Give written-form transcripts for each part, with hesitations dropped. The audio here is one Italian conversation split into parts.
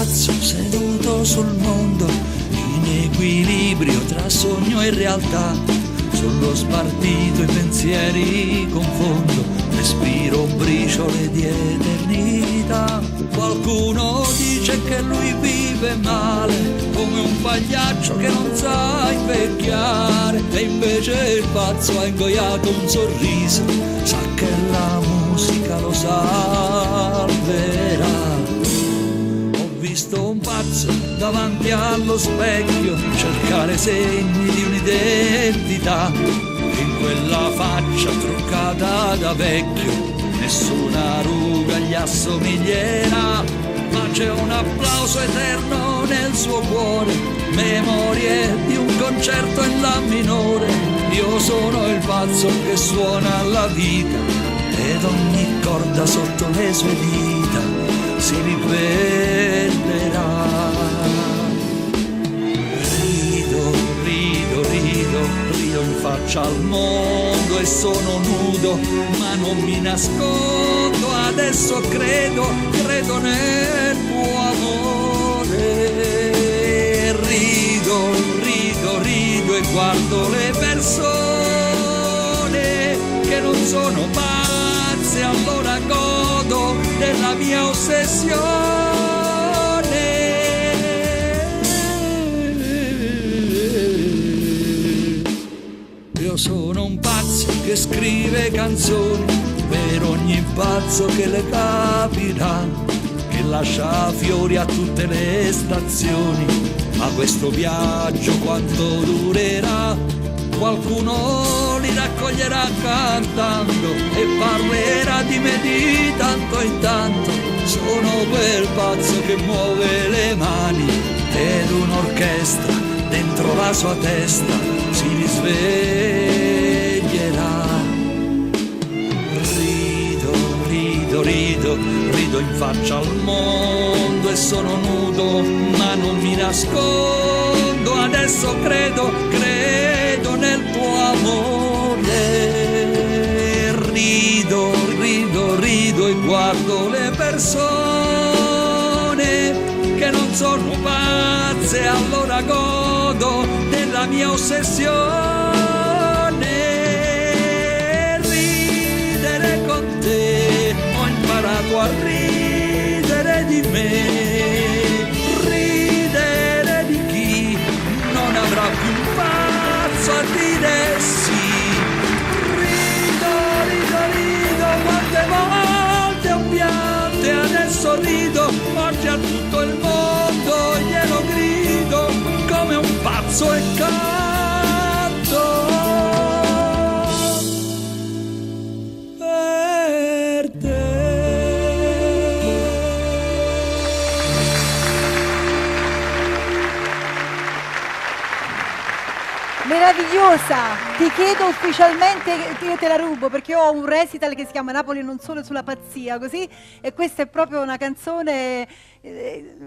pazzo seduto sul mondo, in equilibrio tra sogno e realtà. Sullo spartito i pensieri confondo, respiro briciole di eternità. Qualcuno dice che lui vive male, come un pagliaccio che non sa invecchiare, e invece il pazzo ha ingoiato un sorriso, sa che la musica lo salverà. Ho visto un pazzo davanti allo specchio cercare segni di un'identità, e in quella faccia truccata da vecchio nessuna ruga gli assomiglierà, ma c'è un applauso eterno nel suo cuore, memorie di un concerto in la minore. Io sono il pazzo che suona la vita, ed ogni corda sotto le sue dita si ribellerà. Rido, rido, rido, rido in faccia al mondo e sono nudo, ma non mi nascondo, adesso credo, credo nel tuo amore. Rido, rido, rido e guardo le persone che non sono pazze, allora godo della mia ossessione. Io sono un pazzo che scrive canzoni per ogni pazzo che le capirà, che lascia fiori a tutte le stazioni, ma questo viaggio quanto durerà? Qualcuno li raccoglierà cantando e parlerà di me di tanto in tanto. Sono quel pazzo che muove le mani ed un'orchestra dentro la sua testa si risveglierà. Rido, rido, rido, rido in faccia al mondo e sono nudo, ma non mi nascondo, adesso credo, credo nel tuo amore. Rido, rido, rido e guardo le persone che non sono pazze, allora godo della mia ossessione. Ridere con te, ho imparato a ridere di me, ridere di chi non avrà più un pazzo a dire sì. Rido, rido, rido, quante volte ho pianto e adesso rido, oggi a tutto il mondo glielo grido, come un pazzo e canto per te. Meravigliosa! Ti chiedo ufficialmente che io te la rubo, perché io ho un recital che si chiama Napoli non solo sulla pazzia, così, e questa è proprio una canzone,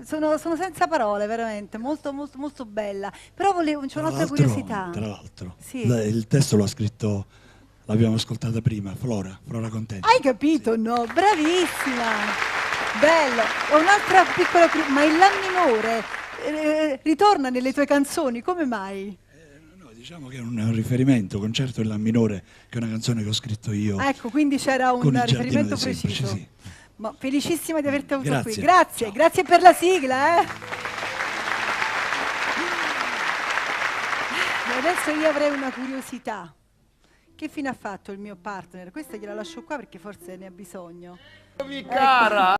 sono senza parole, veramente, molto molto molto bella. Però c'è un'altra curiosità. Tra l'altro, sì. Il testo l'ha scritto, l'abbiamo ascoltata prima, Flora Contenti. Hai capito, sì. No? Bravissima! Bello! Ho un'altra piccola curiosità, ma il La minore ritorna nelle tue canzoni, come mai? Diciamo che è un riferimento, Concerto in La minore, che è una canzone che ho scritto io. Ecco, quindi c'era un riferimento preciso. Sì. Ma felicissima di averti avuto qui. Grazie, ciao. Grazie per la sigla. E adesso io avrei una curiosità. Che fine ha fatto il mio partner? Questa gliela lascio qua perché forse ne ha bisogno. Cara!